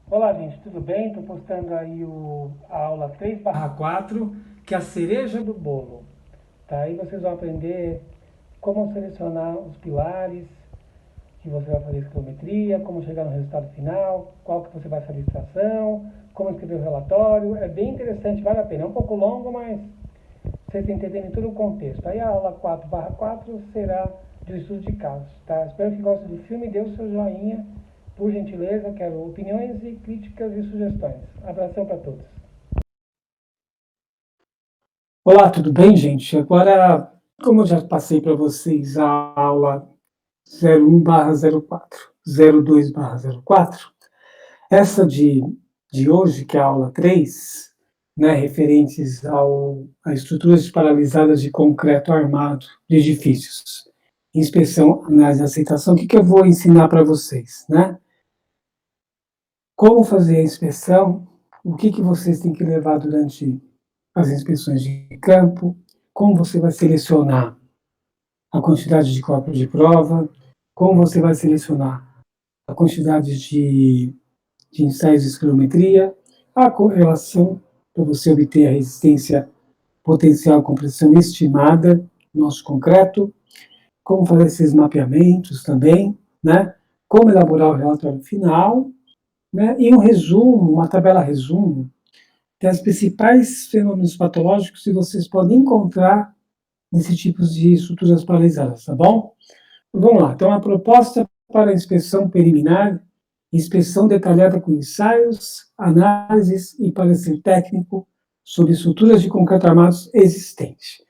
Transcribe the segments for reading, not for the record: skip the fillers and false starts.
Olá, gente, tudo bem? Estou postando aí a aula 3/4, que é a cereja do bolo. Tá? Aí vocês vão aprender como selecionar os pilares, que você vai fazer esquilometria, como chegar no resultado final, qual que você vai fazer extração, como escrever o relatório. É bem interessante, vale a pena. É um pouco longo, mas vocês entenderem todo o contexto. Aí a aula 4/4 será de um estudo de casos. Tá? Espero que gostem do filme, dê o seu joinha. Por gentileza, quero opiniões e críticas e sugestões. Abração para todos. Olá, tudo bem, gente? Agora, como eu já passei para vocês a aula 01/04, 02/04, essa de hoje, que é a aula 3, né, referentes a estruturas paralisadas de concreto armado de edifícios, inspeção, análise e aceitação, o que eu vou ensinar para vocês, né? Como fazer a inspeção, o que vocês têm que levar durante as inspeções de campo, como você vai selecionar a quantidade de corpos de prova, como você vai selecionar a quantidade de ensaios de esquilometria, a correlação para você obter a resistência potencial com pressão estimada no nosso concreto, como fazer esses mapeamentos também, né? Como elaborar o relatório final, né? E um resumo, uma tabela resumo das principais fenômenos patológicos que vocês podem encontrar nesse tipo de estruturas paralisadas, tá bom? Vamos lá. Então, a proposta para a inspeção preliminar, inspeção detalhada com ensaios, análises e parecer técnico sobre estruturas de concreto armados existentes.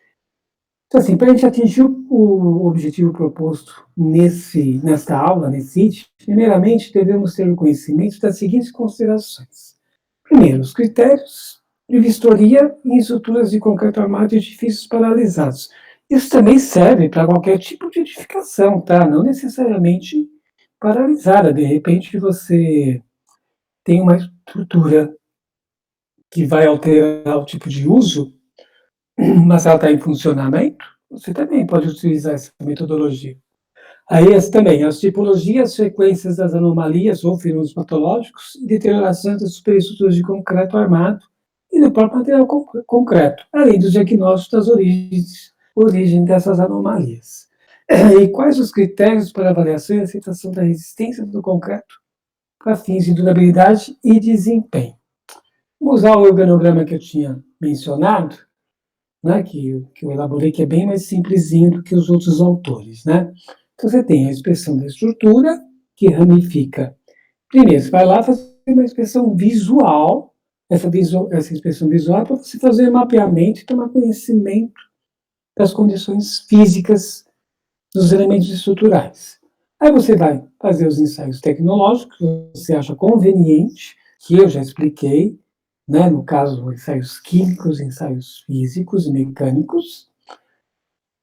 Então, assim, para a gente atingir o objetivo proposto nesta aula, nesse item, primeiramente devemos ter o conhecimento das seguintes considerações. Primeiro, os critérios de vistoria em estruturas de concreto armado e edifícios paralisados. Isso também serve para qualquer tipo de edificação, tá? Não necessariamente paralisada. De repente, você tem uma estrutura que vai alterar o tipo de uso, mas ela está em funcionamento, você também pode utilizar essa metodologia. Aí também as tipologias, frequências das anomalias ou fenômenos patológicos e deteriorações das superestruturas de concreto armado e do próprio material concreto, além dos diagnósticos das origem dessas anomalias. E quais os critérios para avaliação e aceitação da resistência do concreto para fins de durabilidade e desempenho? Vamos usar o organograma que eu tinha mencionado, né, que eu elaborei, que é bem mais simplesinho do que os outros autores, né? Então, você tem a inspeção da estrutura, que ramifica. Primeiro, você vai lá fazer uma inspeção visual, essa inspeção visual é para você fazer mapeamento e tomar conhecimento das condições físicas dos elementos estruturais. Aí você vai fazer os ensaios tecnológicos, que você acha conveniente, que eu já expliquei, né, no caso, ensaios químicos, ensaios físicos e mecânicos.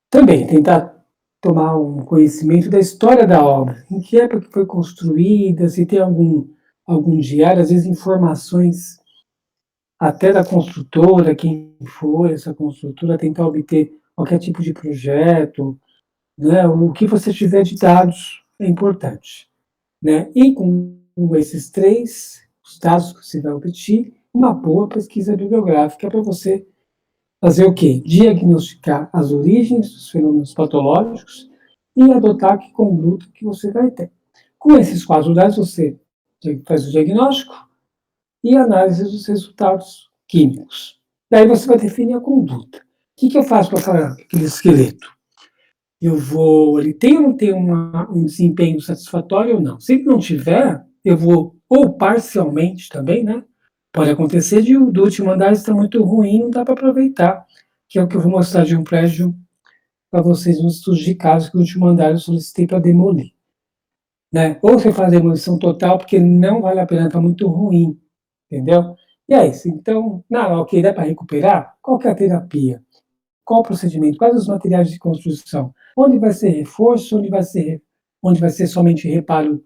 Também tentar tomar um conhecimento da história da obra, em que época foi construída, se tem algum diário, às vezes informações até da construtora, quem foi essa construtora, tentar obter qualquer tipo de projeto, né, o que você tiver de dados é importante. Né? E com esses três, os dados que você vai obter, uma boa pesquisa bibliográfica para você fazer o quê? Diagnosticar as origens dos fenômenos patológicos e adotar que conduta que você vai ter. Com esses quatro dados, você faz o diagnóstico e análise dos resultados químicos. Daí você vai definir a conduta. O que eu faço com aquele esqueleto? Ele tem ou não tem um desempenho satisfatório ou não? Se ele não tiver, eu vou, ou parcialmente também, né? Pode acontecer do último andar estar muito ruim, não dá para aproveitar, que é o que eu vou mostrar de um prédio para vocês nos estudos de caso que o último andar eu solicitei para demolir. Né? Ou você faz a demolição total, porque não vale a pena, está muito ruim, entendeu? E é isso. Então, não, ok, dá para recuperar? Qual que é a terapia? Qual o procedimento? Quais os materiais de construção? Onde vai ser reforço? Onde vai ser somente reparo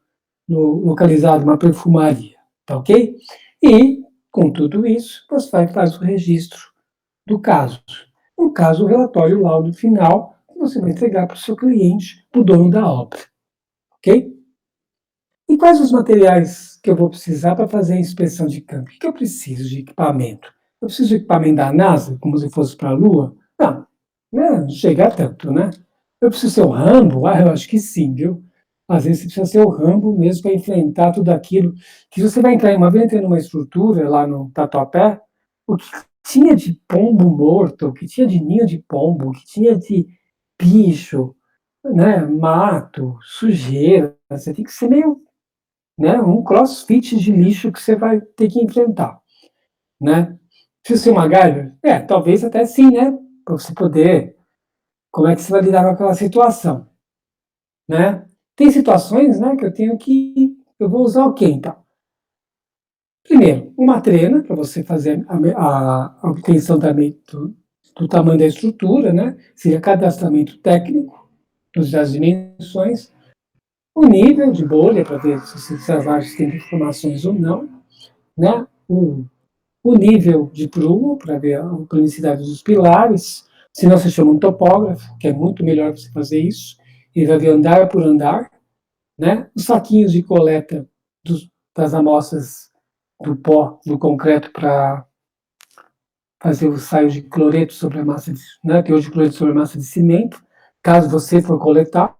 localizado, uma perfumaria? Tá ok? E, com tudo isso, você vai fazer o registro do caso. No caso, o relatório, o laudo final, que você vai entregar para o seu cliente, para o dono da obra. Ok? E quais os materiais que eu vou precisar para fazer a inspeção de campo? O que eu preciso de equipamento? Eu preciso de equipamento da NASA, como se fosse para a Lua? Não, né, não chega a tanto, né? Eu preciso ser o Rambo? Ah, eu acho que sim, viu? Às vezes você precisa ser o Rambo mesmo para enfrentar tudo aquilo que você vai entrar. Uma vez eu entrei numa estrutura lá no Tatuapé, o que tinha de pombo morto, o que tinha de ninho de pombo, o que tinha de bicho, né, mato, sujeira, você tem que ser meio, né, um crossfit de lixo que você vai ter que enfrentar, né? Precisa ser uma MacGyver? Talvez até sim, né? Para você poder, como é que você vai lidar com aquela situação, né? Tem situações, né, que eu vou usar o quê, então? Primeiro, uma trena, para você fazer a obtenção também do tamanho da estrutura, né? Seria cadastramento técnico das dimensões, o nível de bolha, para ver se as lajes têm informações ou não, né? O nível de prumo, para ver a planicidade dos pilares, se não se chama um topógrafo, que é muito melhor você fazer isso, e vai ver andar por andar, né? Os saquinhos de coleta das amostras do pó, do concreto, para fazer o saio de cloreto sobre a massa, né? Teor de cloreto sobre a massa de cimento. Caso você for coletar,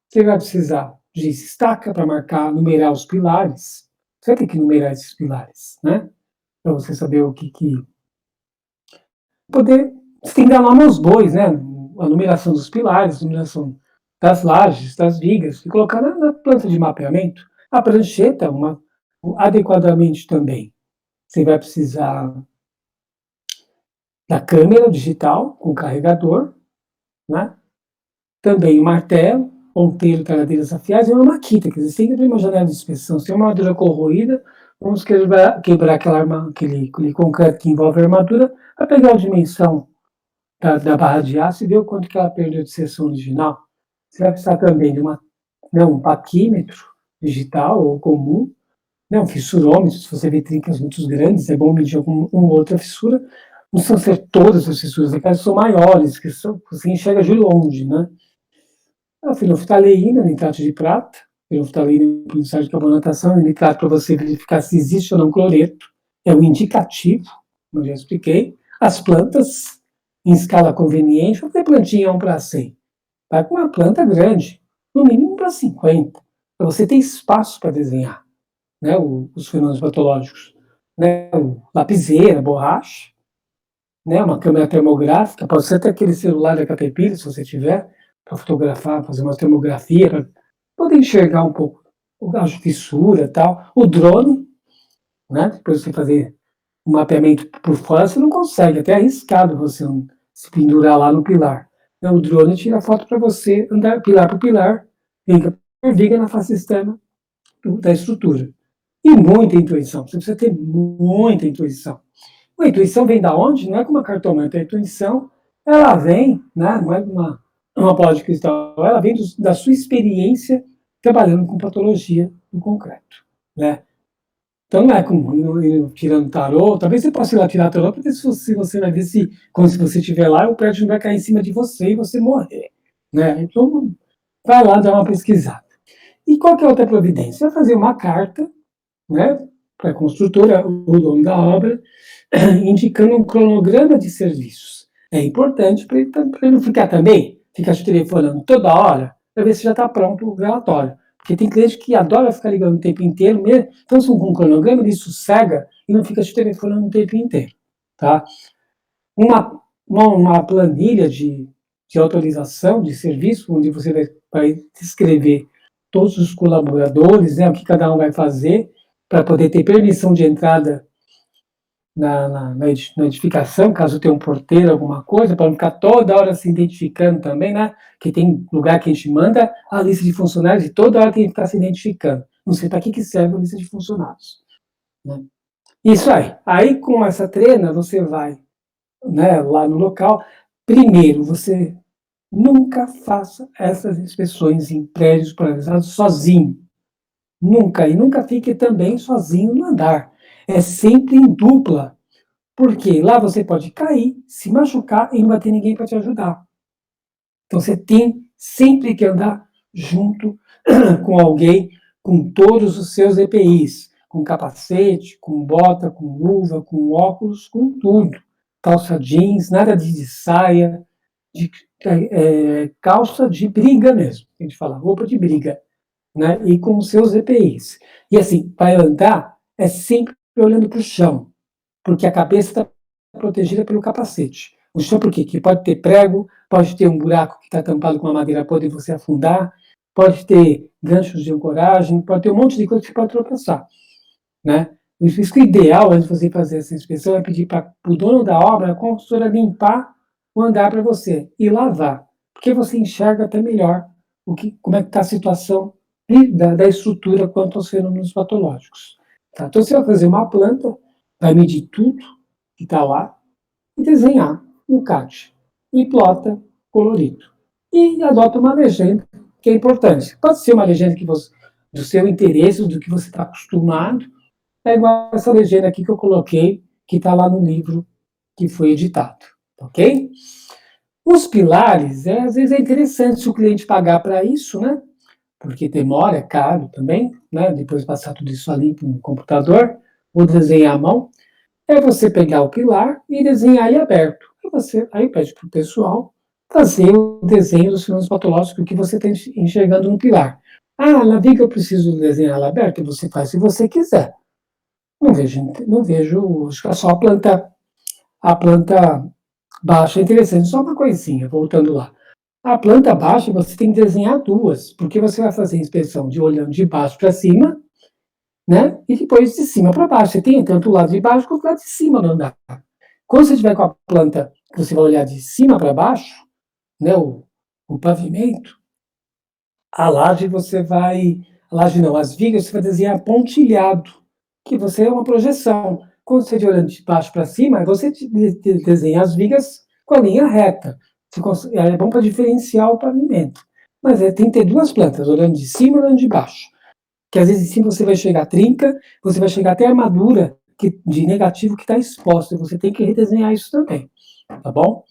você vai precisar de estaca para marcar, numerar os pilares. Você vai ter que numerar esses pilares, né? Para você saber o que poder, você tem que dar nome aos bois, né? A numeração dos pilares, a numeração das lajes, das vigas, e colocar na planta de mapeamento. A prancheta, adequadamente também. Você vai precisar da câmera digital com carregador, né? Também o martelo, ponteiro, tagadeiras afiadas e uma maquita, quer dizer, você tem que abrir uma janela de inspeção. Se tem uma armadura corroída, vamos quebrar aquele concreto que envolve a armadura para pegar a dimensão da barra de aço e ver o quanto que ela perdeu de seção original. Você vai precisar também de um paquímetro digital ou comum, um fissurômetro, se você vê trincas muito grandes, é bom medir uma ou outra fissura. Não são ser todas as fissuras, aquelas são maiores, que você enxerga de longe, né? A fenolftaleína, nitrato de prata, fenolftaleína por ensaio de carbonatação, e nitrato para você verificar se existe ou não cloreto, é o indicativo, como eu já expliquei. As plantas, em escala conveniente, vou ter plantinha 1 para 100. Vai com uma planta grande, no mínimo 1 para 50, para você ter espaço para desenhar, né, os fenômenos patológicos. Né, lapiseira, borracha, né, uma câmera termográfica, pode ser até aquele celular da Caterpillar, se você tiver, para fotografar, fazer uma termografia, para poder enxergar um pouco a fissura e tal. O drone, né, depois você fazer um mapeamento por fora, você não consegue, até é arriscado você se pendurar lá no pilar. Então, o drone tira foto para você andar pilar por pilar, viga por viga na face externa da estrutura. E muita intuição, você precisa ter muita intuição. A intuição vem da onde? Não é como uma cartomante. A intuição, ela vem, né? Não é uma bola de cristal, ela vem da sua experiência trabalhando com patologia no concreto, né? Então não é como tirando tarô, talvez você possa ir lá tirar tarô, porque se você vai ver se, quando se você estiver lá, o prédio não vai cair em cima de você e você morrer, né? Então, vai lá dar uma pesquisada. E qual que é a outra providência? Você vai fazer uma carta, né, para a construtora, o dono da obra, indicando um cronograma de serviços. É importante para ele não ficar te telefonando toda hora, para ver se já está pronto o relatório. Porque tem cliente que adora ficar ligando o tempo inteiro, mesmo. Então, se com um cronograma, ele sossega e não fica te telefonando o tempo inteiro. Tá? Uma planilha de autorização de serviço, onde você vai escrever todos os colaboradores, né, o que cada um vai fazer, para poder ter permissão de entrada na edificação, caso tenha um porteiro, alguma coisa, para não ficar toda hora se identificando também, né? Que tem lugar que a gente manda a lista de funcionários e toda hora tem que ficar se identificando. Não sei para que serve a lista de funcionários. Né? Isso aí. Aí, com essa treina, você vai, né, lá no local. Primeiro, você nunca faça essas inspeções em prédios paralisados sozinho. Nunca. E nunca fique também sozinho no andar. É sempre em dupla. Porque lá você pode cair, se machucar e não vai ter ninguém para te ajudar. Então você tem sempre que andar junto com alguém com todos os seus EPIs, com capacete, com bota, com luva, com óculos, com tudo. Calça jeans, nada de saia, de calça de briga mesmo, a gente fala, roupa de briga, né? E com os seus EPIs. E assim, vai andar é sempre olhando para o chão, porque a cabeça está protegida pelo capacete. O chão por quê? Que pode ter prego, pode ter um buraco que está tampado com uma madeira podre e você afundar, pode ter ganchos de ancoragem, pode ter um monte de coisa que você pode tropeçar, né? Isso que o ideal, antes de você fazer essa inspeção, é pedir para o dono da obra, a construtora, limpar o andar para você e lavar, porque você enxerga até melhor como é que está a situação da estrutura quanto aos fenômenos patológicos. Tá? Então, você vai fazer uma planta, vai medir tudo que está lá e desenhar um CAD, em plota colorido. E adota uma legenda, que é importante. Pode ser uma legenda do seu interesse, do que você está acostumado, é igual essa legenda aqui que eu coloquei, que está lá no livro que foi editado, ok? Os pilares, às vezes é interessante se o cliente pagar para isso, né? Porque demora, é caro também, né? Depois passar tudo isso ali para um computador, ou desenhar à mão, é você pegar o pilar e desenhar ele aberto. Aí pede para o pessoal fazer o desenho dos fenômenos patológicos que você está enxergando no pilar. Ah, na viga eu preciso desenhar ela aberta, você faz se você quiser. Não vejo, acho que é só a planta baixa é interessante. Só uma coisinha, voltando lá. A planta baixa você tem que desenhar duas, porque você vai fazer a inspeção de olhando de baixo para cima, né? E depois de cima para baixo. Você tem tanto o lado de baixo quanto o lado de cima do andar. Quando você estiver com a planta que você vai olhar de cima para baixo, né? O pavimento, a laje você vai. A laje não, as vigas você vai desenhar pontilhado, que você é uma projeção. Quando você olhando de baixo para cima, você desenha as vigas com a linha reta. É bom para diferenciar o pavimento. Mas tem que ter duas plantas, olhando de cima e olhando de baixo. Que às vezes sim você vai chegar a trinca, você vai chegar até a armadura de negativo que está exposta. Você tem que redesenhar isso também, tá bom?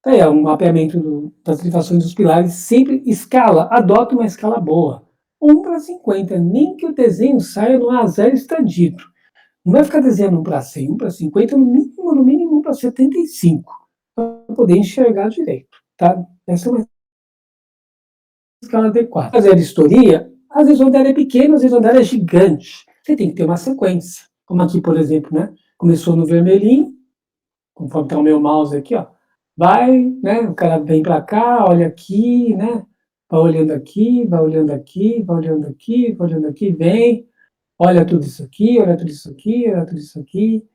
É um mapeamento das derivações dos pilares, sempre escala, adota uma escala boa. 1:50, nem que o desenho saia no A0 estendido. Não vai ficar desenhando 1:100, 1:50, no mínimo 1:75, para poder enxergar direito, tá? Essa é uma escala adequada. Fazer a vistoria, às vezes o andar é pequeno, às vezes o andar é gigante. Você tem que ter uma sequência. Como aqui, por exemplo, né? Começou no vermelhinho, conforme está o meu mouse aqui, ó. Vai, né? O cara vem para cá, olha aqui, né? Vai olhando aqui, vai olhando aqui, vai olhando aqui, vai olhando aqui, vem, olha tudo isso aqui, olha tudo isso aqui, olha tudo isso aqui,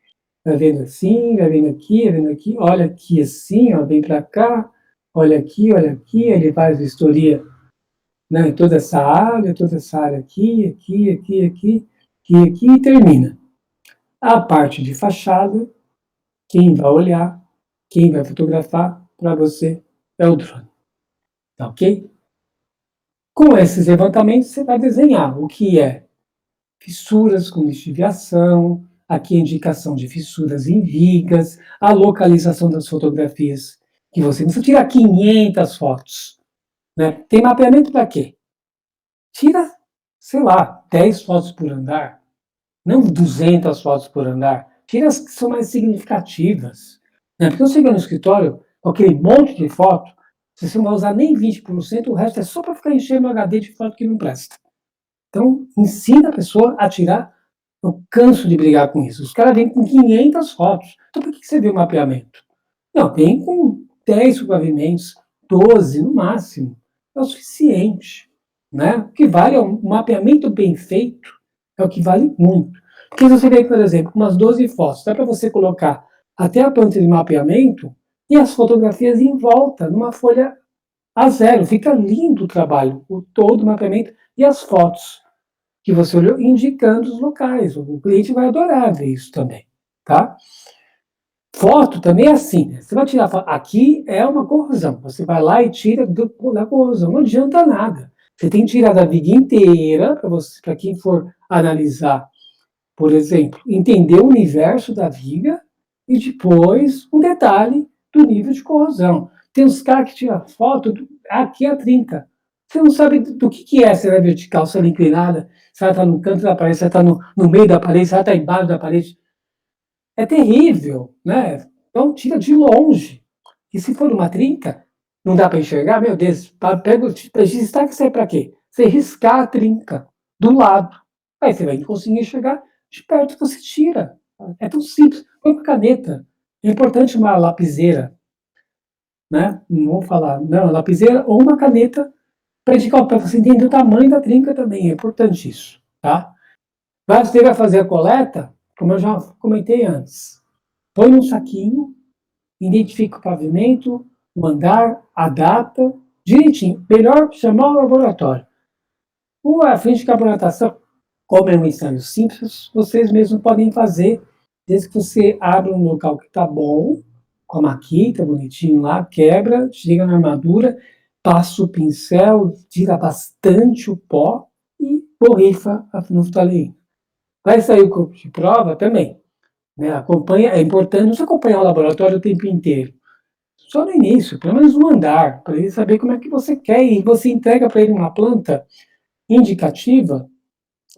vai vendo assim, vai vendo aqui, olha aqui assim, ó, vem para cá, olha aqui, ele faz vistoria, né? Toda essa área aqui, aqui, aqui, aqui, aqui, aqui, e termina. A parte de fachada, quem vai olhar, quem vai fotografar para você é o drone. Tá ok? Com esses levantamentos, você vai desenhar o que é fissuras com lixiviação, aqui a indicação de fissuras em vigas, a localização das fotografias, que você não precisa tirar 500 fotos. Né? Tem mapeamento para quê? Tira, sei lá, 10 fotos por andar, não 200 fotos por andar. Tira as que são mais significativas. Né? Porque eu chego no escritório com aquele monte de foto, você não vai usar nem 20%, o resto é só para ficar enchendo o HD de foto que não presta. Então, ensina a pessoa a tirar. Eu canso de brigar com isso. Os caras vêm com 500 fotos. Então, por que você vê o mapeamento? Não, vem com 10 pavimentos, 12 no máximo. É o suficiente. Né? O que vale é um mapeamento bem feito, é o que vale muito. Porque se você vê, por exemplo, umas 12 fotos, dá para você colocar até a planta de mapeamento e as fotografias em volta, numa folha A0. Fica lindo o trabalho, todo o mapeamento e as fotos que você olhou, indicando os locais. O cliente vai adorar ver isso também, tá? Foto também é assim, né? Você vai tirar foto. Aqui é uma corrosão. Você vai lá e tira da corrosão. Não adianta nada. Você tem que tirar da viga inteira, para quem for analisar, por exemplo, entender o universo da viga e depois um detalhe do nível de corrosão. Tem uns caras que tiram foto, aqui é a trinca. Você não sabe do que é, se ela é vertical, se ela é inclinada, se ela está no canto da parede, se ela está no meio da parede, se ela está embaixo da parede. É terrível, né? Então, tira de longe. E se for uma trinca, não dá para enxergar, meu Deus, pega o destaque, serve para quê? Você riscar a trinca do lado. Aí você vai conseguir enxergar de perto, você tira. É tão simples. Põe uma caneta. É importante uma lapiseira, né? Não vou falar, não, lapiseira ou uma caneta para você entender o tamanho da trinca também. É importante isso, tá? Você vai fazer a coleta, como eu já comentei antes. Põe num saquinho, identifica o pavimento, o andar, a data, direitinho. Melhor chamar o laboratório. A frente de carbonatação, como é um ensaio simples, vocês mesmos podem fazer, desde que você abra um local que está bom, com a maquita, bonitinho lá, quebra, chega na armadura, passa o pincel, tira bastante o pó e borrifa a fenolftaleína. Vai sair o corpo de prova também. Né? Acompanha, é importante você acompanhar o laboratório o tempo inteiro. Só no início, pelo menos no andar, para ele saber como é que você quer, e você entrega para ele uma planta indicativa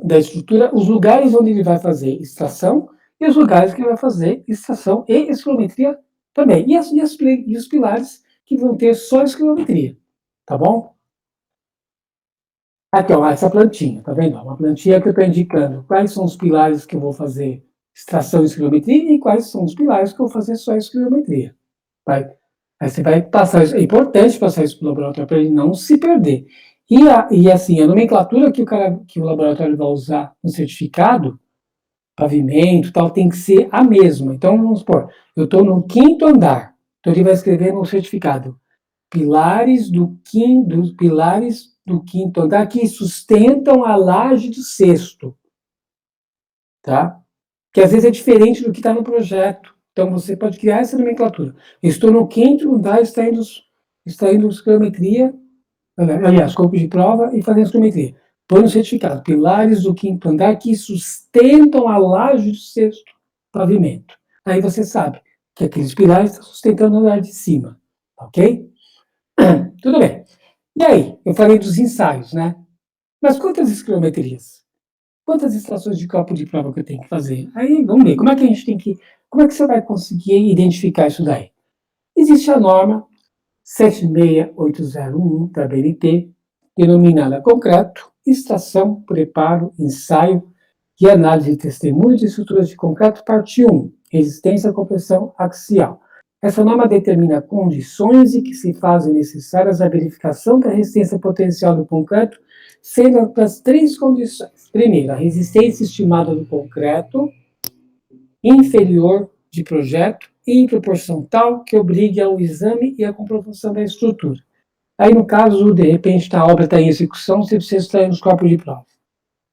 da estrutura, os lugares onde ele vai fazer extração e os lugares que ele vai fazer extração e esquilometria também. E os pilares que vão ter só esquilometria, tá bom? Aqui, ó, essa plantinha, tá vendo? Uma plantinha que eu estou indicando quais são os pilares que eu vou fazer extração e esquilometria e quais são os pilares que eu vou fazer só esquilometria. Aí você vai passar isso. É importante passar isso para o laboratório para ele não se perder. E assim, a nomenclatura que o laboratório vai usar no certificado, pavimento tal, tem que ser a mesma. Então, vamos supor, eu estou no 5º andar, então ele vai escrever no certificado pilares do quinto andar que sustentam a laje do 6º, tá? Que às vezes é diferente do que está no projeto. Então, você pode criar essa nomenclatura. Estou no 5º andar extraindo esquilometria, aliás, corpo de prova e fazendo esquilometria. Põe no certificado, pilares do 5º andar que sustentam a laje do 6º pavimento. Aí você sabe que aqueles pilares estão sustentando o andar de cima, ok? Tudo bem. E aí, eu falei dos ensaios, né? Mas quantas esquilometrias? Quantas extrações de campo de prova que eu tenho que fazer? Aí, vamos ver, como é que você vai conseguir identificar isso daí? Existe a norma 76801 da BNT, denominada concreto, extração, preparo, ensaio e análise de testemunhos de estruturas de concreto, parte 1, resistência à compressão axial. Essa norma determina condições em que se fazem necessárias a verificação da resistência potencial do concreto, sendo as 3 condições. Primeiro, a resistência estimada do concreto inferior de projeto e em proporção tal que obrigue ao exame e à comprovação da estrutura. Aí, no caso, de repente, a obra está em execução, você precisa extrair os corpos de prova.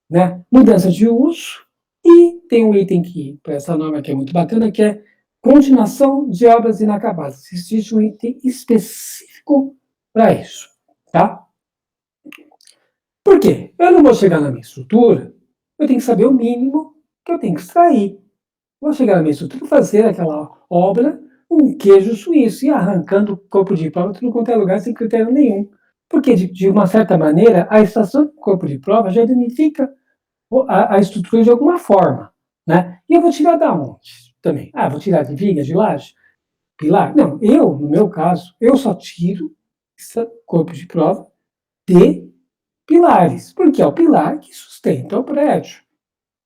Né? Mudança de uso, e tem um item que, para essa norma que é muito bacana, que é continuação de obras inacabadas. Existe um item específico para isso, tá? Por quê? Eu não vou chegar na minha estrutura, eu tenho que saber o mínimo que eu tenho que extrair. Vou chegar na minha estrutura e fazer aquela obra, um queijo suíço, e arrancando o corpo de prova tudo quanto é lugar sem critério nenhum. Porque, de uma certa maneira, a extração do corpo de prova já identifica a estrutura de alguma forma, né? E eu vou tirar da onde também? Vou tirar de viga, de laje, pilar? Não, no meu caso, eu só tiro corpo de prova de pilares, porque é o pilar que sustenta o prédio.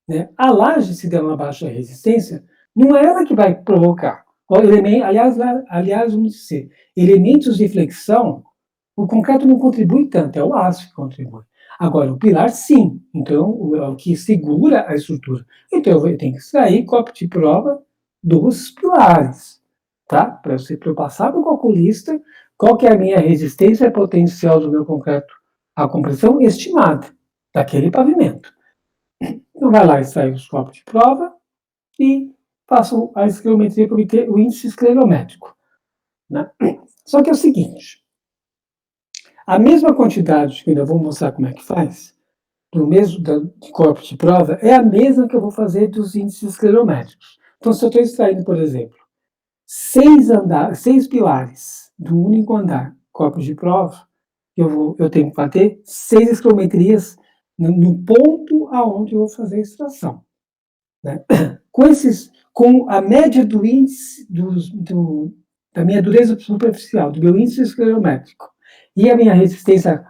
Né? A laje, se der uma baixa resistência, não é ela que vai provocar. Aliás, vamos dizer, elementos de flexão, o concreto não contribui tanto, é o aço que contribui. Agora, o pilar, sim. Então, é o que segura a estrutura. Então, eu tenho que extrair copo de prova dos pilares, tá? Para eu passar para o calculista qual que é a minha resistência potencial do meu concreto à compressão estimada daquele pavimento. Então, vai lá, extrai os copos de prova e faça a esclerometria para obter o índice esclerométrico. Né? Só que é o seguinte, a mesma quantidade, que eu ainda vou mostrar como é que faz, do mesmo de corpo de prova, é a mesma que eu vou fazer dos índices esclerométricos. Então, se eu estou extraindo, por exemplo, 6 pilares de um único andar, corpo de prova, eu tenho que bater 6 esquilometrias no ponto aonde eu vou fazer a extração, né? Com a média do índice da minha dureza superficial, do meu índice esclerométrico e a minha resistência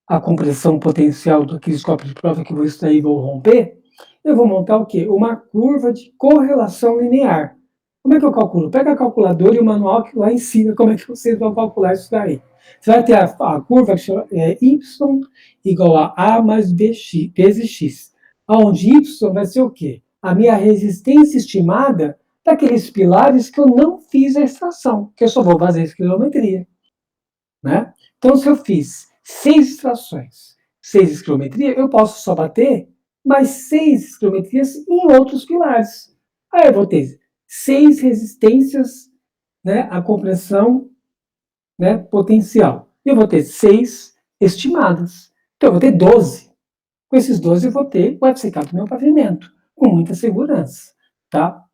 à compressão potencial daqueles copos de prova que eu vou extrair e vou romper, eu vou montar o quê? Uma curva de correlação linear. Como é que eu calculo? Pega a calculadora e o manual que lá ensina como é que vocês vão calcular isso daí. Você vai ter a curva que chama y igual a mais vezes x, onde y vai ser o quê? A minha resistência estimada daqueles pilares que eu não fiz a extração, que eu só vou fazer esquilometria, né? Então, se eu fiz 6 extrações, 6 esquilometrias, eu posso só bater mais 6 esquilometrias em outros pilares. Aí eu vou ter 6 resistências, né, à compressão, né, potencial. Eu vou ter 6 estimadas. Então, eu vou ter 12. Com esses 12, eu vou ter o FCK do meu pavimento, com muita segurança, tá?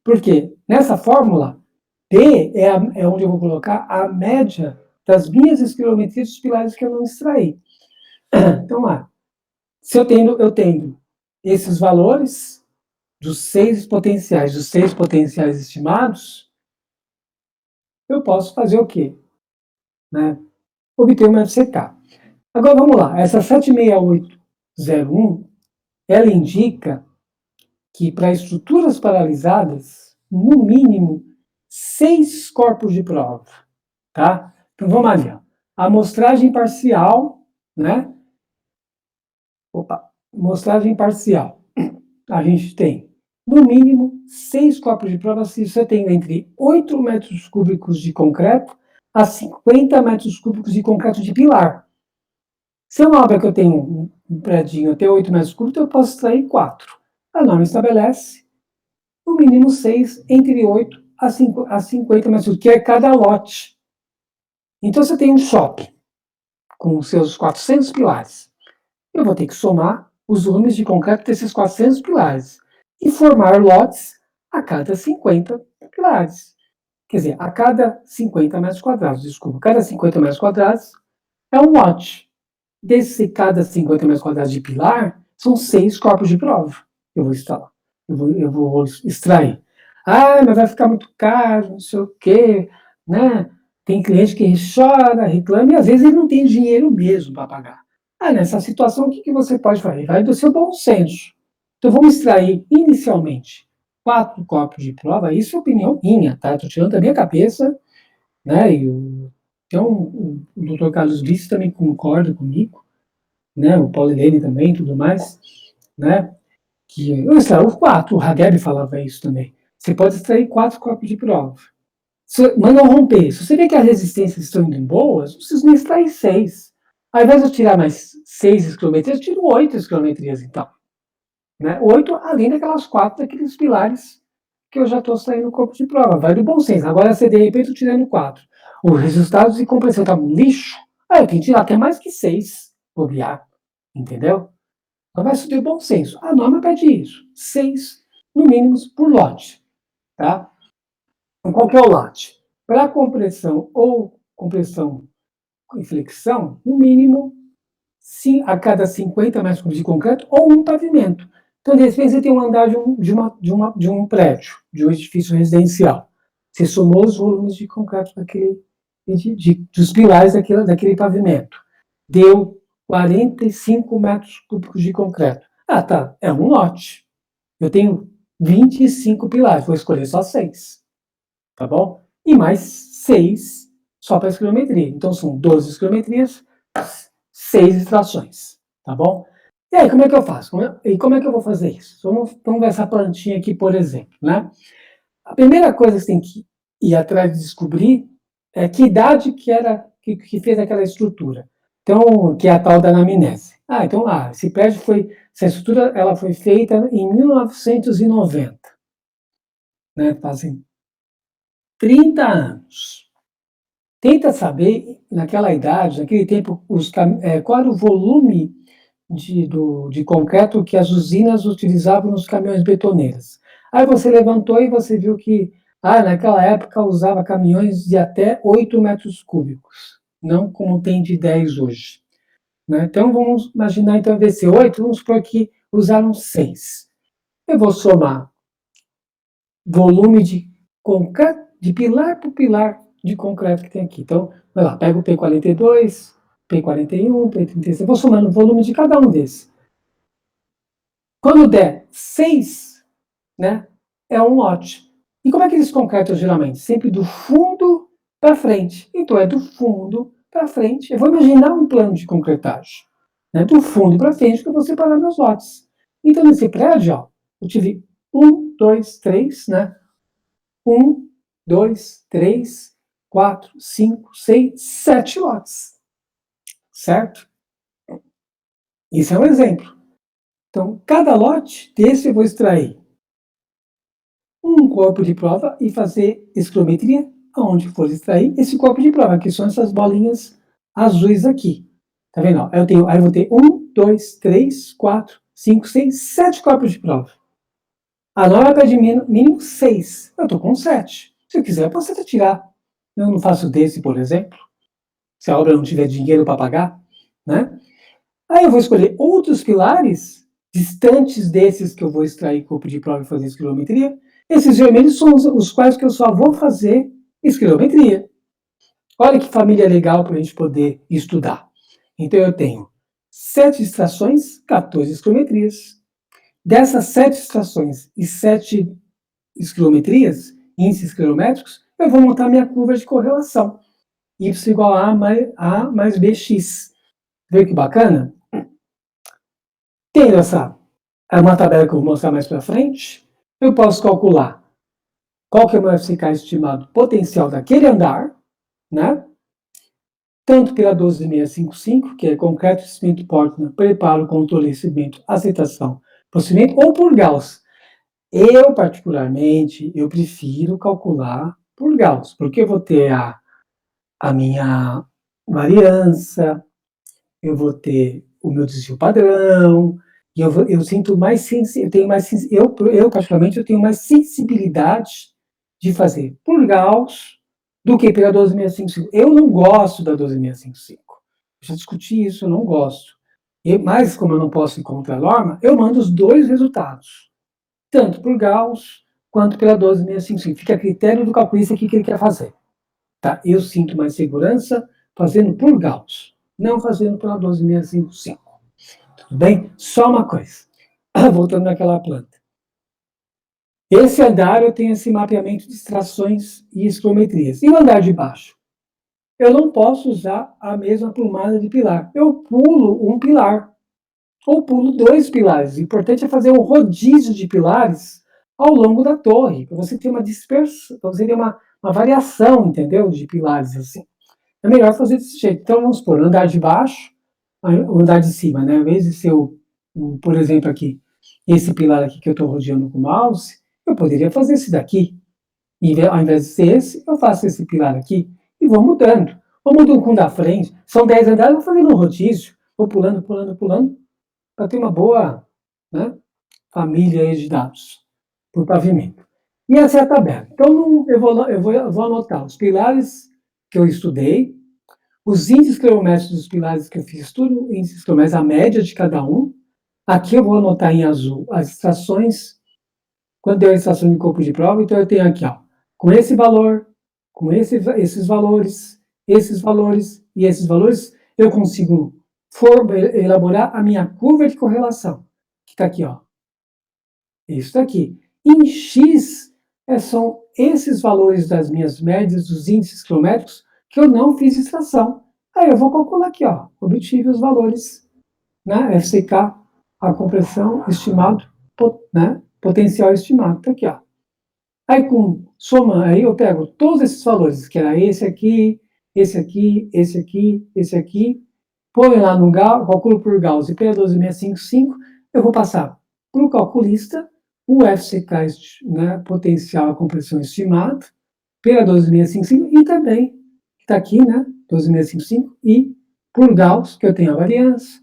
Porque nessa fórmula, P é onde eu vou colocar a média das minhas esquilometrias dos pilares que eu não extraí. Então, lá, se eu tenho esses valores dos 6 potenciais estimados, eu posso fazer o quê? Né? Obter uma FCK. Agora, vamos lá. Essa 76801, ela indica que para estruturas paralisadas, no mínimo, 6 corpos de prova, tá? Então, vamos ali, ó. A amostragem parcial, né? Amostragem parcial. A gente tem, no mínimo, 6 corpos de prova se você tem entre 8 metros cúbicos de concreto a 50 metros cúbicos de concreto de pilar. Se é uma obra que eu tenho um predinho até 8 metros cúbicos, eu posso extrair 4. A norma estabelece, no mínimo 6, entre 8 a 50 metros cúbicos, que é cada lote. Então, você tem um shopping com os seus 400 pilares. Eu vou ter que somar os volumes de concreto desses 400 pilares e formar lotes a cada 50 pilares. Quer dizer, a cada 50 metros quadrados, desculpa, cada 50 metros quadrados é um lote. Desse cada 50 metros quadrados de pilar, são 6 corpos de prova. Eu vou instalar, eu vou extrair. Ah, mas vai ficar muito caro, não sei o quê, né? Tem cliente que chora, reclama, e às vezes ele não tem dinheiro mesmo para pagar. Ah, nessa situação, o que você pode fazer? Vai do seu bom senso. Então, vamos extrair, inicialmente, 4 corpos de prova, isso é opinião minha, tá? Estou tirando da minha cabeça, né? Então, o Dr. Carlos Vice também concorda comigo, né? O Paulo Helene também, tudo mais, né? Que eu extraio 4, o Hageb falava isso também. Você pode extrair 4 corpos de prova. Mas não romper. Se você vê que as resistências estão indo em boas, não precisa nem extrair 6. Ao invés de eu tirar mais 6 esquilometrias, eu tiro 8 esquilometrias, então. Né? 8, além daquelas 4 daqueles pilares que eu já estou saindo no corpo de prova. Vai do bom senso. Agora, se de repente eu tirando 4, os resultados de compressão estão um lixo, aí eu tenho que tirar até mais que 6, bobear. Entendeu? Então vai ser do bom senso. A norma pede isso. 6, no mínimo, por lote. Tá? Então, qual que é o lote? Para compressão ou compressão e flexão, no mínimo, a cada 50 metros cúbicos de concreto ou um pavimento. Então, de repente, você tem um andar de um prédio, de um edifício residencial. Você somou os volumes de concreto dos pilares daquele pavimento. Deu 45 metros cúbicos de concreto. Ah, tá, é um lote. Eu tenho 25 pilares, vou escolher só 6. Tá bom? E mais 6 só para esquilometria. Então, são 12 esquilometrias, 6 extrações, tá bom? E aí, como é que eu faço? Como é que eu vou fazer isso? Vamos ver essa plantinha aqui, por exemplo, né? A primeira coisa que você tem que ir atrás de descobrir é que idade que fez aquela estrutura. Então, que é a tal da anamnese. Então, essa estrutura ela foi feita em 1990, né? Fazem 30 anos. Tenta saber, naquela idade, naquele tempo, qual era o volume de concreto que as usinas utilizavam nos caminhões betoneiros. Aí você levantou e você viu que, naquela época usava caminhões de até 8 metros cúbicos. não como tem de 10 hoje. Né? Então, vamos imaginar, então, VC8, vamos supor que usaram 6. Eu vou somar volume de concreto, de pilar por pilar de concreto que tem aqui. Então, vai lá, pego o P42, P41, P36, vou somando o volume de cada um desses. Quando der 6, né, é um lote. E como é que eles concretam geralmente? Sempre do fundo para frente. Então, é do fundo para frente. Eu vou imaginar um plano de concretagem. Né, do fundo para frente que eu vou separar meus lotes. Então, nesse prédio, ó, eu tive 1, 2, 3, né? 1, 2, 3, 4, 5, 6, 7 lotes. Certo? Isso é um exemplo. Então, cada lote desse eu vou extrair um corpo de prova e fazer escrometria aonde for extrair esse corpo de prova, que são essas bolinhas azuis aqui. Tá vendo? Aí eu vou ter 1, 2, 3, 4, 5, 6, 7 corpos de prova. A norma pede mínimo 6. Eu estou com 7. Se eu quiser, eu posso até tirar. Eu não faço desse, por exemplo, se a obra não tiver dinheiro para pagar, né? Aí eu vou escolher outros pilares distantes desses que eu vou extrair corpo de prova e fazer esquilometria. Esses vermelhos são os quais que eu só vou fazer esquilometria. Olha que família legal para a gente poder estudar. Então eu tenho 7 extrações, 14 esquilometrias. Dessas 7 extrações e 7 esquilometrias, índices quilométricos, eu vou montar minha curva de correlação. Y igual a mais BX. Vê que bacana? Tendo uma tabela que eu vou mostrar mais para frente, eu posso calcular qual que é o meu FCK estimado potencial daquele andar, né? Tanto pela 12655, que é concreto, cimento, Portland, preparo, controle, cimento, aceitação, procedimento, ou por Gauss. Eu, particularmente, eu prefiro calcular por Gauss, porque eu vou ter a minha variância, eu vou ter o meu desvio padrão, e eu sinto mais eu particularmente eu tenho mais sensibilidade de fazer por Gauss do que pela 12655. Eu não gosto da 12655. Eu já discuti isso, eu não gosto. Mas como eu não posso encontrar a norma, eu mando os dois resultados, tanto por Gauss quanto pela 12655. Fica a critério do calculista o que ele quer fazer. Tá? Eu sinto mais segurança fazendo por Gauss, não fazendo pela 12655. Tudo bem? Só uma coisa. Voltando naquela planta. Esse andar eu tenho esse mapeamento de extrações e esquilometrias. E o andar de baixo? Eu não posso usar a mesma plumada de pilar. Eu pulo um pilar. Ou pulo 2 pilares. O importante é fazer um rodízio de pilares ao longo da torre, para você ter uma dispersão, para você ter uma variação, entendeu? De pilares assim. É melhor fazer desse jeito. Então, vamos supor, andar de baixo, o andar de cima, né? Ao invés de ser, por exemplo, aqui, esse pilar aqui que eu estou rodeando com o mouse, eu poderia fazer esse daqui. E ao invés de ser esse, eu faço esse pilar aqui e vou mudando. Vou mudando com o da frente. São 10 andares, vou fazendo um rodízio. Vou pulando, para ter uma boa, né, família de dados por pavimento. E essa é a tabela. Então, eu vou anotar os pilares que eu estudei, os índices quilométricos dos pilares que eu fiz tudo, índices quilométricos, a média de cada um. Aqui eu vou anotar em azul as estações, quando deu a estação de corpo de prova, então eu tenho aqui, ó, com esse valor, com esses valores e esses valores, eu consigo elaborar a minha curva de correlação, que está aqui, ó. Isso daqui. Em X, são esses valores das minhas médias, dos índices quilométricos, que eu não fiz extração. Aí eu vou calcular aqui, ó, obtive os valores, né, FCK, a compressão estimado, né, potencial estimado, tá aqui, ó. Aí aí eu pego todos esses valores, que era esse aqui, põe lá no Gauss, calculo por Gauss e P12655, eu vou passar para o calculista o FCK, né, potencial a compressão estimado, pela 12655, e também, está aqui, né, 12655, e por Gauss, que eu tenho a variância,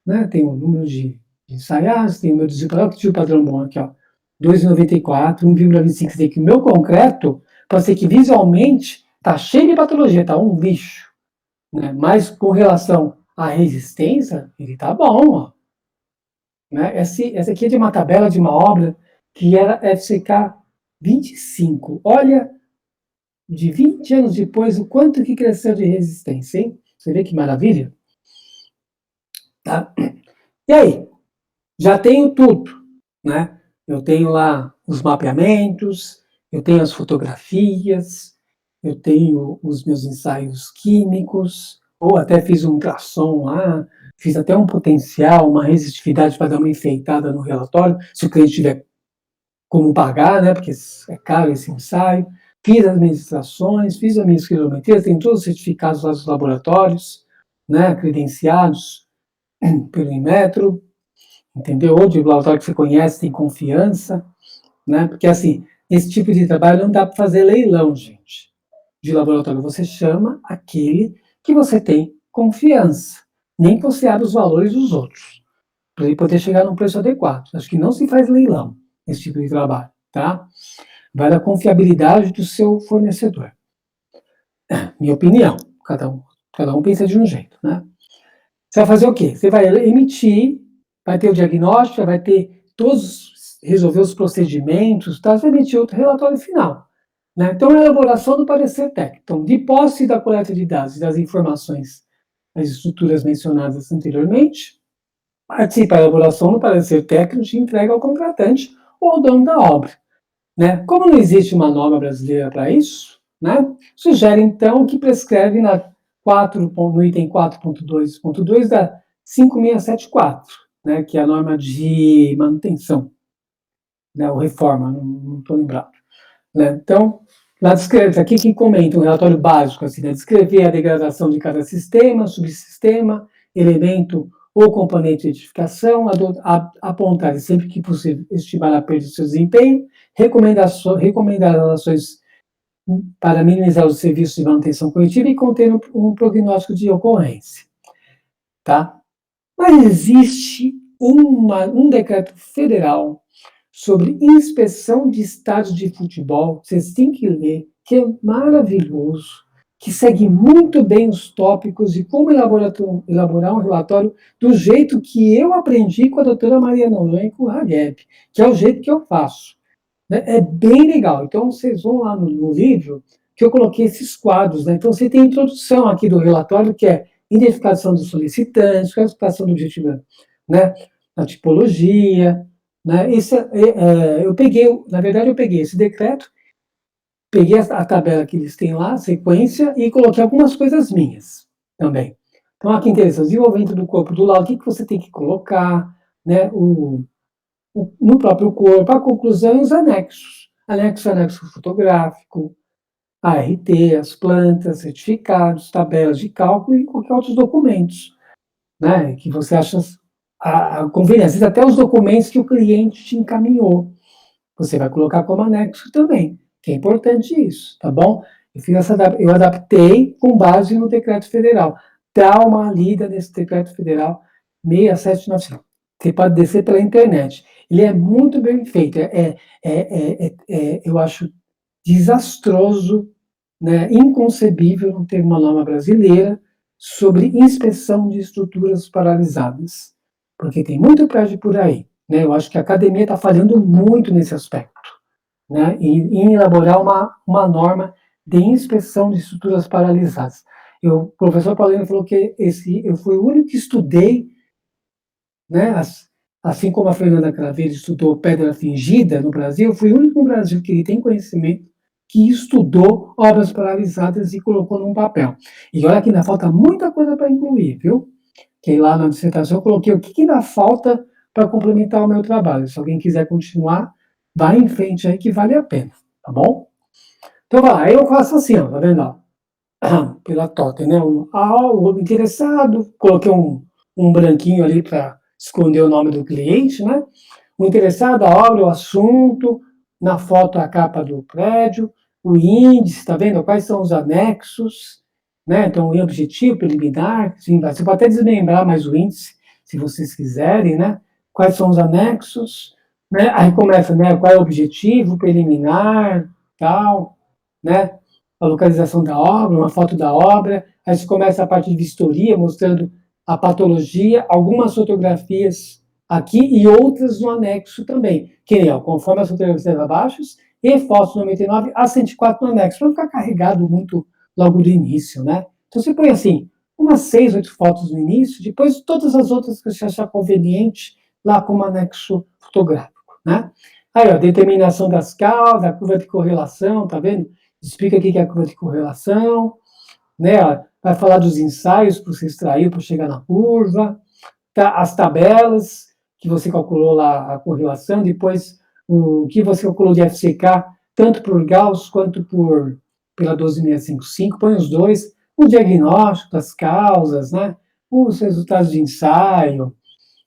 né, tenho o número de ensaiados, tenho o meu desvio padrão, que desvio padrão bom aqui, ó, 2,94, 1,25, quer dizer que o meu concreto, pode ser que visualmente está cheio de patologia, está um lixo, né? Mas com relação à resistência, ele está bom, ó. Né? Essa aqui é de uma tabela de uma obra que era FCK 25. Olha, de 20 anos depois, o quanto que cresceu de resistência, hein? Você vê que maravilha? Tá? E aí? Já tenho tudo, né? Eu tenho lá os mapeamentos, eu tenho as fotografias, eu tenho os meus ensaios químicos, ou até fiz um ultrassom lá, fiz até um potencial, uma resistividade para dar uma enfeitada no relatório, se o cliente tiver como pagar, né? Porque é caro esse ensaio. Fiz as minhas extrações, fiz as minhas quilometrias, tenho todos os certificados lá dos laboratórios, né? Credenciados pelo Inmetro, entendeu? Ou de laboratório que você conhece, tem confiança, né? Porque, assim, esse tipo de trabalho não dá para fazer leilão, gente. De laboratório, você chama aquele que você tem confiança, nem que você abra os valores dos outros, para ele poder chegar num preço adequado. Acho que não se faz leilão esse tipo de trabalho, tá? Vai da confiabilidade do seu fornecedor. Minha opinião, cada um pensa de um jeito, né? Você vai fazer o quê? Você vai emitir, vai ter o diagnóstico, vai ter todos, resolver os procedimentos, tá? Você vai emitir outro relatório final. Né? Então, a elaboração do parecer técnico. Então, de posse da coleta de dados e das informações das estruturas mencionadas anteriormente, participa da elaboração do parecer técnico e entrega ao contratante ou ao dono da obra. Né? Como não existe uma norma brasileira para isso, né? Sugere, então, que prescreve no item 4.2.2 da 5674, né? Que é a norma de manutenção, né? Ou reforma, não estou lembrado. Né? Então, lá descreve, aqui que comenta um relatório básico, assim, né? Descrever a degradação de cada sistema, subsistema, elemento ou componente de edificação, apontar sempre que possível estimar a perda de seu desempenho, recomendar ações para minimizar os serviços de manutenção coletiva e conter um prognóstico de ocorrência. Tá? Mas existe um decreto federal sobre inspeção de estádios de futebol, vocês têm que ler, que é maravilhoso, que segue muito bem os tópicos de como elaborar um relatório do jeito que eu aprendi com a doutora Maria Nolan e com o Hageb, que é o jeito que eu faço. Né? É bem legal. Então, vocês vão lá no livro, que eu coloquei esses quadros. Né? Então, você tem a introdução aqui do relatório, que é identificação dos solicitantes, classificação do objetivo, né? A tipologia, né? Eu peguei, na verdade, eu peguei esse decreto, peguei a tabela que eles têm lá, a sequência, e coloquei algumas coisas minhas também. Então, aqui interessante, desenvolvimento do corpo do laudo, o que você tem que colocar, né? No próprio corpo, a conclusão e os anexos. Anexo fotográfico, ART, as plantas, certificados, tabelas de cálculo e qualquer outros documentos, né? Que você acha conveniente. Às vezes até os documentos que o cliente te encaminhou, você vai colocar como anexo também, que é importante isso, tá bom? Eu adaptei com base no decreto federal. Dá uma lida nesse decreto federal 6795. Você pode descer pela internet. Ele é muito bem feito. Eu acho desastroso, né, inconcebível não ter uma norma brasileira sobre inspeção de estruturas paralisadas, porque tem muito prédio por aí. Né? Eu acho que a academia está falhando muito nesse aspecto, né? Em elaborar uma norma de inspeção de estruturas paralisadas. O professor Paulino falou que eu fui o único que estudei, né? Assim como a Fernanda Craveiro estudou pedra fingida no Brasil, eu fui o único no Brasil que tem conhecimento que estudou obras paralisadas e colocou num papel. E olha que ainda falta muita coisa para incluir, viu? Que lá na dissertação eu coloquei o que ainda falta para complementar o meu trabalho. Se alguém quiser continuar, vai em frente aí que vale a pena, tá bom? Então vai lá, aí eu faço assim, ó, tá vendo? Ó? Pela totem, né? O interessado, coloquei um branquinho ali para esconder o nome do cliente, né? O interessado, a obra, o assunto, na foto a capa do prédio, o índice, tá vendo? Quais são os anexos, né? Então, o objetivo preliminar, sim, você pode até desmembrar mais o índice, se vocês quiserem, né? Quais são os anexos, né? Aí começa, né? Qual é o objetivo preliminar, tal, né? a localização da obra, uma foto da obra, aí você começa a parte de vistoria, mostrando a patologia, algumas fotografias aqui e outras no anexo também, que nem, ó, conforme as fotografias abaixo, e fotos 99 a 104 no anexo, para não ficar carregado muito logo do início, né? Então você põe assim, umas 6, 8 fotos no início, depois todas as outras que você achar conveniente, lá como anexo fotográfico, né? Aí, ó, determinação das causas, a curva de correlação, tá vendo? Explica o que é a curva de correlação, né? Ó, vai falar dos ensaios que você extraiu para chegar na curva, tá? As tabelas que você calculou lá a correlação, depois o que você calculou de FCK, tanto por Gauss quanto pela 12655, põe os dois, o diagnóstico das causas, né? Os resultados de ensaio,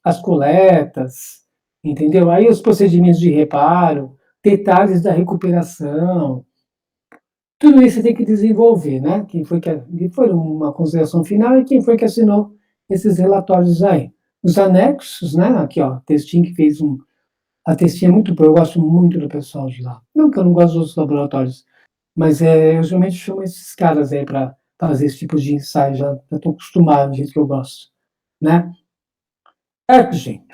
as coletas, entendeu? Aí os procedimentos de reparo, detalhes da recuperação, tudo isso você tem que desenvolver, né? Quem foi que foi uma consideração final e quem foi que assinou esses relatórios aí. Os anexos, né? Aqui, ó, textinho que fez a textinha é muito boa, eu gosto muito do pessoal de lá. Não que eu não gosto dos outros laboratórios, mas eu geralmente chamo esses caras aí para fazer esse tipo de ensaio, já estou acostumado do jeito que eu gosto, né? Certo, gente?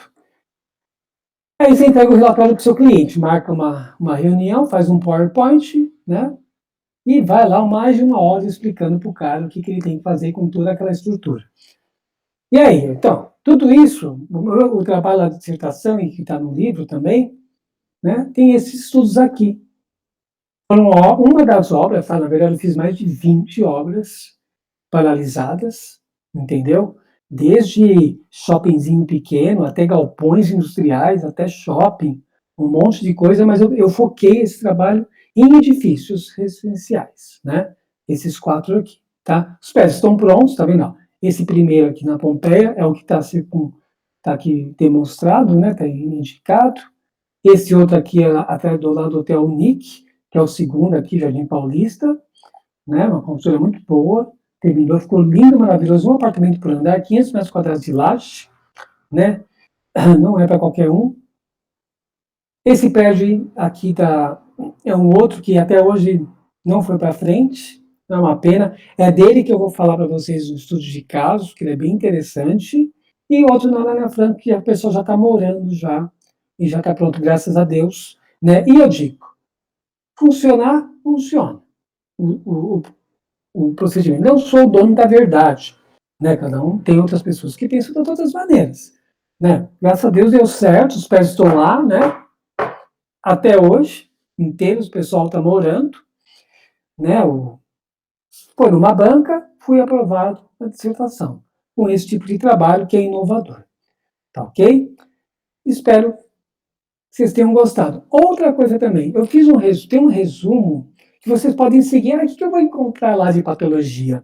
Aí você entrega o relatório para o seu cliente, marca uma reunião, faz um PowerPoint, né? E vai lá mais de uma hora explicando para o cara o que ele tem que fazer com toda aquela estrutura. E aí, então, tudo isso, o trabalho da dissertação, e que está no livro também, né, tem esses estudos aqui. Uma das obras, tá, na verdade eu fiz mais de 20 obras paralisadas, entendeu? Desde shoppingzinho pequeno, até galpões industriais, até shopping, um monte de coisa, mas eu foquei esse trabalho em edifícios residenciais, né? Esses 4 aqui, tá? Os prédios estão prontos, tá vendo? Esse primeiro aqui na Pompeia é o que está tá aqui demonstrado, né? Está indicado. Esse outro aqui é atrás do lado do Hotel Unique, que é o segundo aqui, Jardim Paulista, né? Uma construção muito boa. Terminou, ficou lindo, maravilhoso, um apartamento por andar, 500 metros quadrados de laje, né? Não é para qualquer um. Esse prédio aqui é um outro que até hoje não foi para frente, não é uma pena. É dele que eu vou falar para vocês no estudo de casos, que ele é bem interessante. E outro na Ana Franca, que a pessoa já está morando já, e já está pronto, graças a Deus, né? E eu digo, funcionar, funciona. O procedimento. Não sou o dono da verdade, né? Cada um tem outras pessoas que pensam de outras maneiras, né? Graças a Deus deu certo, os pés estão lá, né? Até hoje, inteiros, o pessoal está morando, né? Foi numa banca, fui aprovado na dissertação, com esse tipo de trabalho que é inovador, tá ok? Espero que vocês tenham gostado. Outra coisa também, eu fiz tem um resumo que vocês podem seguir. O que eu vou encontrar lá de patologia?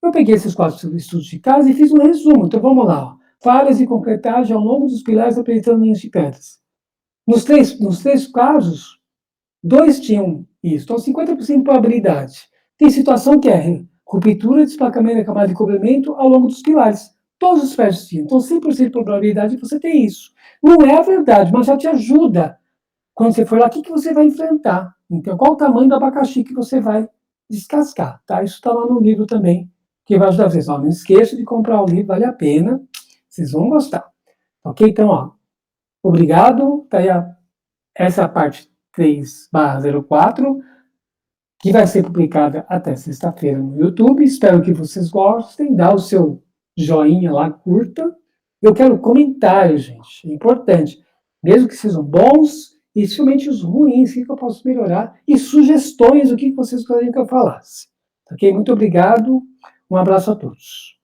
Eu peguei esses 4 estudos de caso e fiz um resumo. Então vamos lá. Ó. Falhas de concretagem ao longo dos pilares apresentando ninhos de pedras. Nos três casos, 2 tinham isso. Então 50% de probabilidade. Tem situação que é ruptura, desplacamento da camada de cobrimento ao longo dos pilares. Todos os prédios tinham. Então 100% de probabilidade de você ter isso. Não é a verdade, mas já te ajuda. Quando você for lá, o que você vai enfrentar? Então, qual o tamanho do abacaxi que você vai descascar? Tá? Isso está lá no livro também, que vai ajudar vocês. Ó, não esqueça de comprar o livro, vale a pena. Vocês vão gostar. Ok? Então, ó, obrigado. Tá aí essa é a parte 3/04, que vai ser publicada até sexta-feira no YouTube. Espero que vocês gostem. Dá o seu joinha lá, curta. Eu quero comentários, gente. É importante. Mesmo que sejam bons, e principalmente os ruins, o que eu posso melhorar, e sugestões do que vocês gostariam que eu falasse. Ok? Muito obrigado. Um abraço a todos.